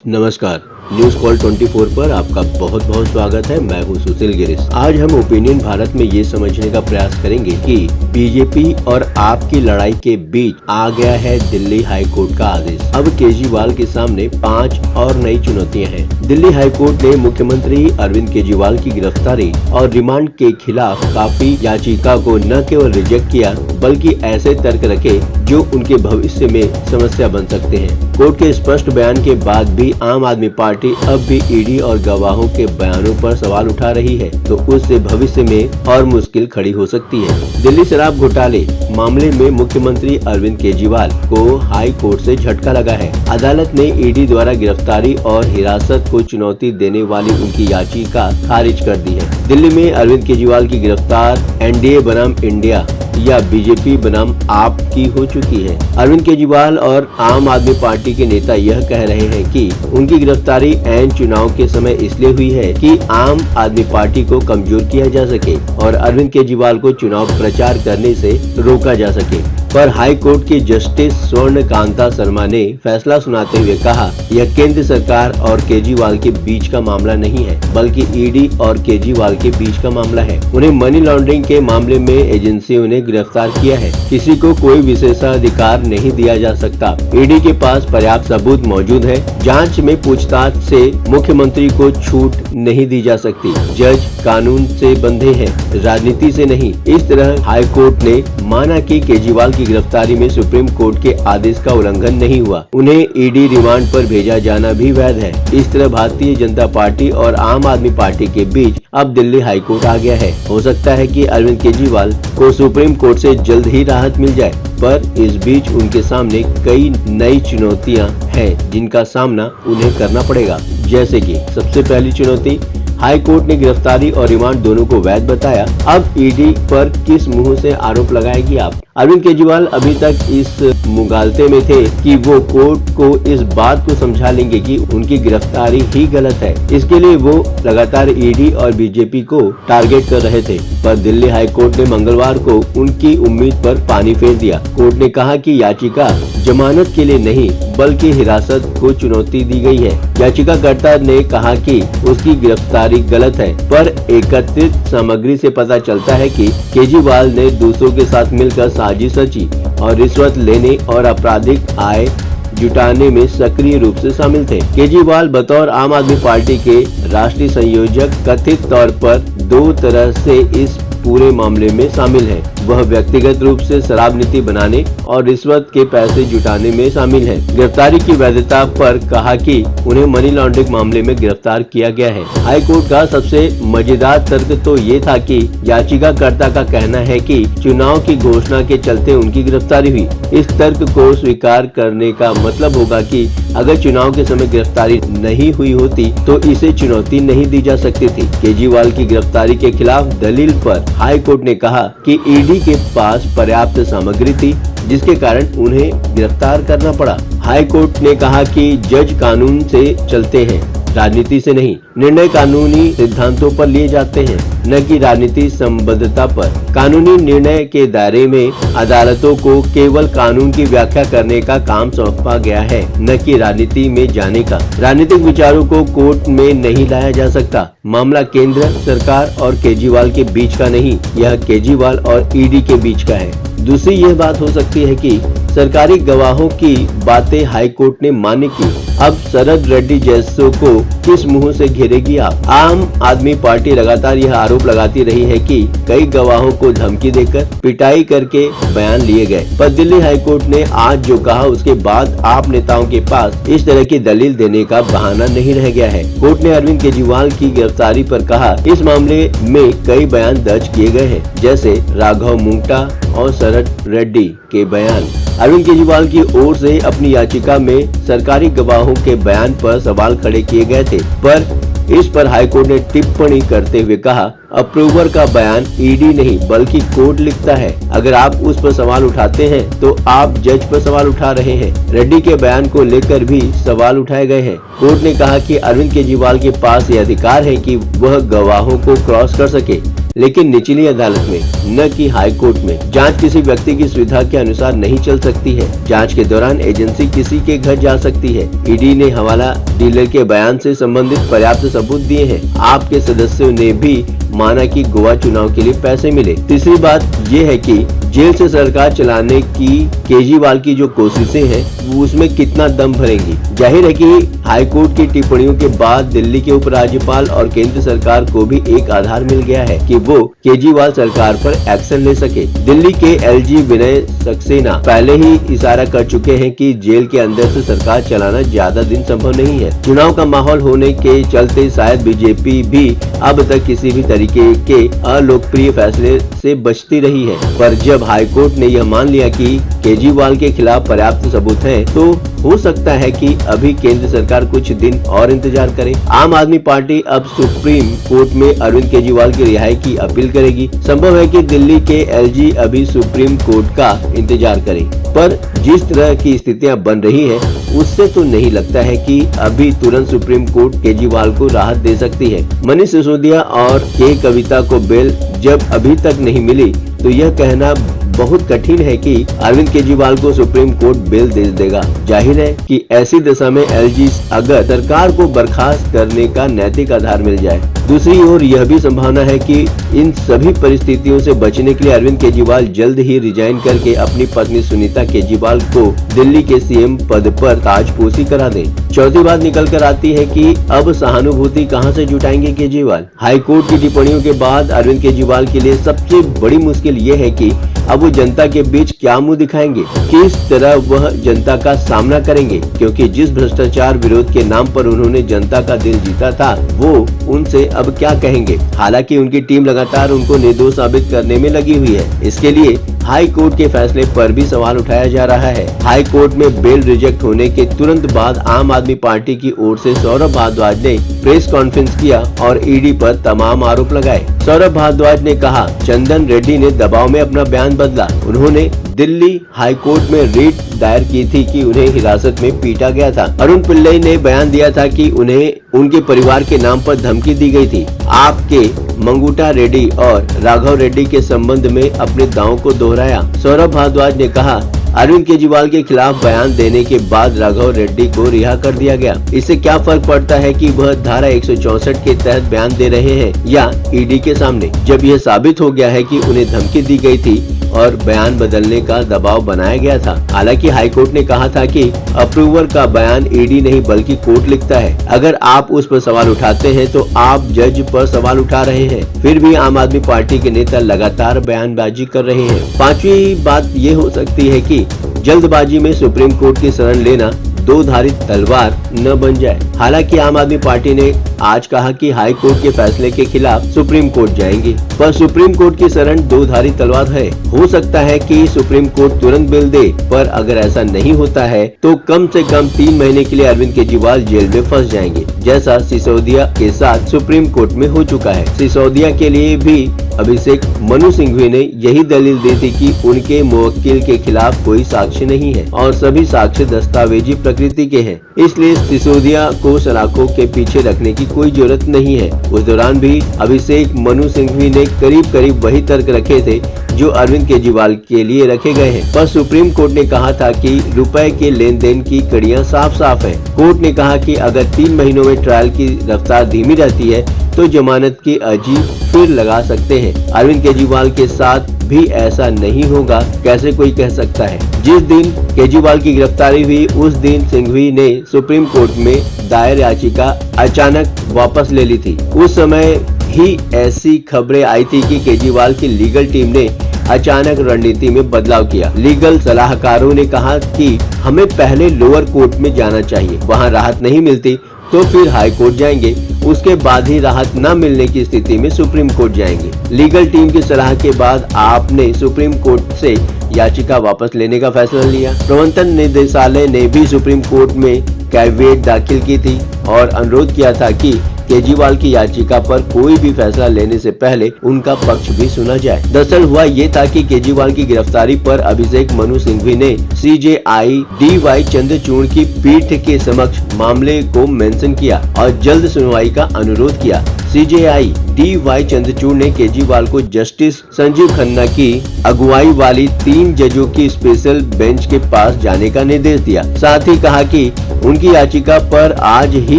नमस्कार, news call 24 पर आपका बहुत बहुत स्वागत है। मैं हूं सुशील गिरीश। आज हम ओपिनियन भारत में ये समझने का प्रयास करेंगे कि बीजेपी और आप की लड़ाई के बीच आ गया है दिल्ली हाई कोर्ट का आदेश। अब केजरीवाल के सामने 5 और नई चुनौतियां हैं। दिल्ली हाई कोर्ट ने मुख्यमंत्री अरविंद केजरीवाल की गिरफ्तारी और रिमांड के खिलाफ काफी याचिका को न केवल रिजेक्ट किया बल्कि ऐसे तर्क रखे जो उनके भविष्य में समस्या बन सकते हैं। कोर्ट के स्पष्ट बयान के बाद भी आम आदमी पार्टी अब भी ईडी और गवाहों के बयानों पर सवाल उठा रही है, तो उससे भविष्य में और मुश्किल खड़ी हो सकती है। दिल्ली शराब घोटाले मामले में मुख्यमंत्री अरविंद केजरीवाल को हाई कोर्ट से झटका लगा है। अदालत ने ईडी द्वारा गिरफ्तारी और हिरासत को चुनौती देने वाली उनकी याचिका खारिज कर दी है। दिल्ली में अरविंद केजरीवाल की गिरफ्तार एनडीए बनाम इंडिया या बीजेपी बनाम आप की हो चुकी है। अरविंद केजरीवाल और आम आदमी पार्टी के नेता यह कह रहे हैं कि उनकी गिरफ्तारी ऐन चुनाव के समय इसलिए हुई है कि आम आदमी पार्टी को कमजोर किया जा सके और अरविंद केजरीवाल को चुनाव प्रचार करने से रोका जा सके। पर हाई कोर्ट की जस्टिस स्वर्ण कांता शर्मा ने फैसला सुनाते हुए कहा, यह केंद्र सरकार और केजरीवाल के बीच का मामला नहीं है बल्कि ईडी और केजरीवाल के बीच का मामला है। उन्हें मनी लॉन्ड्रिंग के मामले में एजेंसियों ने गिरफ्तार किया है। किसी को कोई विशेषाधिकार नहीं दिया जा सकता। ईडी के पास पर्याप्त सबूत मौजूद है। जांच में पूछताछ से मुख्यमंत्री को छूट नहीं दी जा सकती। जज कानून से बंधे हैं, राजनीति से नहीं। इस तरह हाई कोर्ट ने माना कि केजरीवाल की गिरफ्तारी में सुप्रीम कोर्ट के आदेश का उल्लंघन नहीं हुआ। उन्हें ईडी रिमांड पर भेजा जाना भी वैध है। इस तरह भारतीय जनता पार्टी और आम आदमी पार्टी के बीच अब दिल्ली हाई कोर्ट आ गया है। हो सकता है कि अरविंद केजरीवाल को सुप्रीम कोर्ट से जल्द ही राहत मिल जाए, पर इस बीच उनके सामने कई नई चुनौतियां हैं जिनका सामना उन्हें करना पड़ेगा। जैसे कि सबसे पहली चुनौती, हाई कोर्ट ने गिरफ्तारी और रिमांड दोनों को वैध बताया। अब ईडी पर किस मुंह से आरोप लगाएगी आप? अरविंद केजरीवाल अभी तक इस मुगालते में थे कि वो कोर्ट को इस बात को समझा लेंगे कि उनकी गिरफ्तारी ही गलत है। इसके लिए वो लगातार ईडी और बीजेपी को टारगेट कर रहे थे, पर दिल्ली हाई कोर्ट ने मंगलवार को उनकी उम्मीद पर पानी फेर दिया। कोर्ट ने कहा कि याचिका जमानत के लिए नहीं बल्कि हिरासत को चुनौती दी गई है। याचिकाकर्ता ने कहा कि उसकी गिरफ्तारी गलत है, पर एकत्रित सामग्री से पता चलता है कि केजरीवाल ने दूसरों के साथ मिलकर साजिश रची और रिश्वत लेने और आपराधिक आय जुटाने में सक्रिय रूप से शामिल थे। केजरीवाल बतौर आम आदमी पार्टी के राष्ट्रीय संयोजक कथित तौर पर दो तरह से इस पूरे मामले में शामिल है। वह व्यक्तिगत रूप से शराब नीति बनाने और रिश्वत के पैसे जुटाने में शामिल है। गिरफ्तारी की वैधता पर कहा कि उन्हें मनी लॉन्ड्रिंग मामले में गिरफ्तार किया गया है। हाई कोर्ट का सबसे मजेदार तर्क तो ये था कि याचिकाकर्ता का कहना है कि चुनाव की घोषणा के चलते उनकी गिरफ्तारी हुई। इस तर्क को स्वीकार करने का मतलब होगा कि अगर चुनाव के समय गिरफ्तारी नहीं हुई होती तो इसे चुनौती नहीं दी जा सकती थी। केजरीवाल की गिरफ्तारी के खिलाफ दलील पर हाई कोर्ट ने कहा कि ईडी के पास पर्याप्त सामग्री थी जिसके कारण उन्हें गिरफ्तार करना पड़ा। हाई कोर्ट ने कहा कि जज कानून से चलते हैं, राजनीति से नहीं। निर्णय कानूनी सिद्धांतों पर लिए जाते हैं, न कि राजनीति संबद्धता पर। कानूनी निर्णय के दायरे में अदालतों को केवल कानून की व्याख्या करने का काम सौंपा गया है, न कि राजनीति में जाने का। राजनीतिक विचारों को कोर्ट में नहीं लाया जा सकता। मामला केंद्र सरकार और केजरीवाल के बीच का नहीं, यह केजरीवाल और ईडी के बीच का है। दूसरी यह बात हो सकती है कि सरकारी गवाहों की बातें हाई कोर्ट ने मान्य की। अब शरद रेड्डी जैसों को किस मुंह से घेरेगी आप? आम आदमी पार्टी लगातार यह आरोप लगाती रही है कि कई गवाहों को धमकी देकर पिटाई करके बयान लिए गए, पर दिल्ली हाई कोर्ट ने आज जो कहा उसके बाद आप नेताओं के पास इस तरह की दलील देने का बहाना नहीं रह गया है। कोर्ट ने अरविंद केजरीवाल की गिरफ्तारी पर कहा, इस मामले में कई बयान दर्ज किए गए हैं, जैसे राघव मुंगटा और शरद रेड्डी के बयान। अरविंद केजरीवाल की ओर से अपनी याचिका में सरकारी गवाहों के बयान पर सवाल खड़े किए गए थे, पर इस पर हाईकोर्ट ने टिप्पणी करते हुए कहा, अप्रूवर का बयान ईडी नहीं बल्कि कोर्ट लिखता है। अगर आप उस पर सवाल उठाते हैं तो आप जज पर सवाल उठा रहे हैं। रेड्डी के बयान को लेकर भी सवाल उठाए गए हैं। कोर्ट ने कहा कि अरविंद केजरीवाल के पास ये अधिकार है कि वह गवाहों को क्रॉस कर सके। लेकिन निचली अदालत में, न कि हाई कोर्ट में। जांच किसी व्यक्ति की सुविधा के अनुसार नहीं चल सकती है। जांच के दौरान एजेंसी किसी के घर जा सकती है। ईडी ने हवाला डीलर के बयान से संबंधित पर्याप्त सबूत दिए हैं। आपके सदस्यों ने भी माना कि गोवा चुनाव के लिए पैसे मिले। तीसरी बात ये है कि जेल से सरकार चलाने की केजरीवाल की जो कोशिशें हैं, वो उसमें कितना दम भरेंगी। जाहिर है कि हाईकोर्ट की टिप्पणियों के बाद दिल्ली के उपराज्यपाल और केंद्र सरकार को भी एक आधार मिल गया है कि वो केजरीवाल सरकार पर एक्शन ले सके। दिल्ली के एलजी विनय सक्सेना पहले ही इशारा कर चुके हैं कि जेल के अंदर से सरकार चलाना ज्यादा दिन संभव नहीं है। चुनाव का माहौल होने के चलते शायद बीजेपी भी अब तक किसी भी तरीके के अलोकप्रिय फैसले से बचती रही है, पर जब हाईकोर्ट ने यह मान लिया कि केजरीवाल के खिलाफ पर्याप्त सबूत हैं, तो हो सकता है कि अभी केंद्र सरकार कुछ दिन और इंतजार करे। आम आदमी पार्टी अब सुप्रीम कोर्ट में अरविंद केजरीवाल की रिहाई की अपील करेगी। संभव है कि दिल्ली के एलजी अभी सुप्रीम कोर्ट का इंतजार करे, पर जिस तरह की स्थितियां बन रही है, उससे तो नहीं लगता है कि अभी तुरंत सुप्रीम कोर्ट केजरीवाल को राहत दे सकती है। मनीष सिसोदिया और के कविता को बेल जब अभी तक नहीं मिली, तो यह कहना बहुत कठिन है कि अरविंद केजरीवाल को सुप्रीम कोर्ट बेल दे देगा। जाहिर है कि ऐसी दशा में एलजी अगर सरकार को बर्खास्त करने का नैतिक आधार मिल जाए। दूसरी ओर यह भी संभावना है कि इन सभी परिस्थितियों से बचने के लिए अरविंद केजरीवाल जल्द ही रिजाइन करके अपनी पत्नी सुनीता केजरीवाल को दिल्ली के सीएम पद पर ताजपोशी करा दें। चौथी बात निकल कर आती है कि अब सहानुभूति कहां से जुटाएंगे केजरीवाल। हाईकोर्ट की टिप्पणियों के बाद अरविंद केजरीवाल के लिए सबसे बड़ी मुश्किल ये है कि अब वो जनता के बीच क्या मुंह दिखाएंगे, किस तरह वह जनता का सामना करेंगे, क्योंकि जिस भ्रष्टाचार विरोध के नाम पर उन्होंने जनता का दिल जीता था, वो उनसे अब क्या कहेंगे। हालांकि उनकी टीम लगातार उनको निर्दोष साबित करने में लगी हुई है। इसके लिए हाई कोर्ट के फैसले पर भी सवाल उठाया जा रहा है। हाई कोर्ट में बेल रिजेक्ट होने के तुरंत बाद आम आदमी पार्टी की ओर से सौरभ भारद्वाज ने प्रेस कॉन्फ्रेंस किया और ईडी पर तमाम आरोप लगाए। सौरभ भारद्वाज ने कहा, चंदन रेड्डी ने दबाव में अपना बयान बदला। उन्होंने दिल्ली हाई कोर्ट में रिट दायर की थी कि उन्हें हिरासत में पीटा गया था। अरुण पिल्लई ने बयान दिया था कि उन्हें उनके परिवार के नाम पर धमकी दी गई थी। आपके मंगूटा रेड्डी और राघव रेड्डी के संबंध में अपने दावों को दोहराया। सौरभ भारद्वाज ने कहा, अरविंद केजरीवाल के खिलाफ बयान देने के बाद राघव रेड्डी को रिहा कर दिया गया। इससे क्या फर्क पड़ता है कि वह धारा 164 के तहत बयान दे रहे हैं या ईडी के सामने, जब यह साबित हो गया है कि उन्हें धमकी दी गई थी और बयान बदलने का दबाव बनाया गया था। हालांकि हाईकोर्ट ने कहा था कि अप्रूवर का बयान ईडी नहीं बल्कि कोर्ट लिखता है। अगर आप उस पर सवाल उठाते हैं तो आप जज पर सवाल उठा रहे हैं। फिर भी आम आदमी पार्टी के नेता लगातार बयानबाजी कर रहे हैं। पांचवी बात ये हो सकती है कि जल्दबाजी में सुप्रीम कोर्ट की शरण लेना दो धारी तलवार न बन जाए। हालांकि आम आदमी पार्टी ने आज कहा कि हाई कोर्ट के फैसले के खिलाफ सुप्रीम कोर्ट जाएंगे, पर सुप्रीम कोर्ट की शरण दो धारी तलवार है। हो सकता है कि सुप्रीम कोर्ट तुरंत बेल दे, पर अगर ऐसा नहीं होता है तो कम से कम 3 महीने के लिए अरविंद केजरीवाल जेल में फंस जाएंगे, जैसा सिसोदिया के साथ सुप्रीम कोर्ट में हो चुका है। सिसोदिया के लिए भी अभिषेक मनु सिंघवी ने यही दलील दी थी कि उनके मुवक्किल के खिलाफ कोई साक्ष्य नहीं है और सभी साक्ष्य दस्तावेजी प्रकृति के हैं, इसलिए सिसोदिया को सलाखों के पीछे रखने की कोई जरूरत नहीं है। उस दौरान भी अभिषेक मनु सिंघवी ने करीब करीब वही तर्क रखे थे जो अरविंद केजरीवाल के लिए रखे गए हैं, पर सुप्रीम कोर्ट ने कहा था कि रुपए के लेन देन की कड़ियां साफ साफ है। कोर्ट ने कहा कि अगर 3 महीनों में ट्रायल की रफ्तार धीमी रहती है तो जमानत की अर्जी फिर लगा सकते हैं। अरविंद केजरीवाल के साथ भी ऐसा नहीं होगा, कैसे कोई कह सकता है। जिस दिन केजरीवाल की गिरफ्तारी हुई उस दिन सिंघवी ने सुप्रीम कोर्ट में दायर याचिका अचानक वापस ले ली थी। उस समय ही ऐसी खबरें आई थी कि केजरीवाल की लीगल टीम ने अचानक रणनीति में बदलाव किया। लीगल सलाहकारों ने कहा कि हमें पहले लोअर कोर्ट में जाना चाहिए, वहां राहत नहीं मिलती तो फिर हाई कोर्ट जाएंगे, उसके बाद ही राहत न मिलने की स्थिति में सुप्रीम कोर्ट जाएंगे। लीगल टीम की सलाह के बाद आपने सुप्रीम कोर्ट से याचिका वापस लेने का फैसला लिया। प्रवर्तन निदेशालय ने भी सुप्रीम कोर्ट में कैविएट दाखिल की थी और अनुरोध किया था कि केजरीवाल की याचिका पर कोई भी फैसला लेने से पहले उनका पक्ष भी सुना जाए। दरअसल हुआ ये था कि केजरीवाल की गिरफ्तारी पर अभिषेक मनु सिंघवी ने सीजेआई DY चंद्रचूड़ की पीठ के समक्ष मामले को मेंशन किया और जल्द सुनवाई का अनुरोध किया। CJI D.Y.. चंद्रचूड़ ने केजरीवाल को जस्टिस संजीव खन्ना की अगुवाई वाली 3 जजों की स्पेशल बेंच के पास जाने का निर्देश दिया। साथ ही कहा कि उनकी याचिका पर आज ही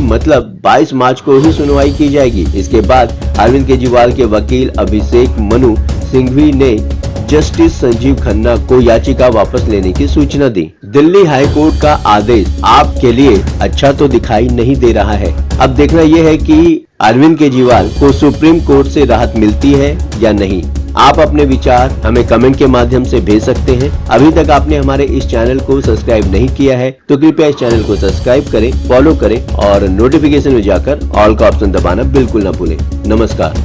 मतलब 22 मार्च को ही सुनवाई की जाएगी। इसके बाद अरविंद केजरीवाल के वकील अभिषेक मनु सिंघवी ने जस्टिस संजीव खन्ना को याचिका वापस लेने की सूचना दी। दिल्ली हाई कोर्ट का आदेश आपके लिए अच्छा तो दिखाई नहीं दे रहा है। अब देखना यह है कि अरविंद केजरीवाल को सुप्रीम कोर्ट से राहत मिलती है या नहीं। आप अपने विचार हमें कमेंट के माध्यम से भेज सकते हैं। अभी तक आपने हमारे इस चैनल को सब्सक्राइब नहीं किया है तो कृपया इस चैनल को सब्सक्राइब करें, फॉलो करें और नोटिफिकेशन में जाकर ऑल का ऑप्शन दबाना बिल्कुल न भूलें। नमस्कार।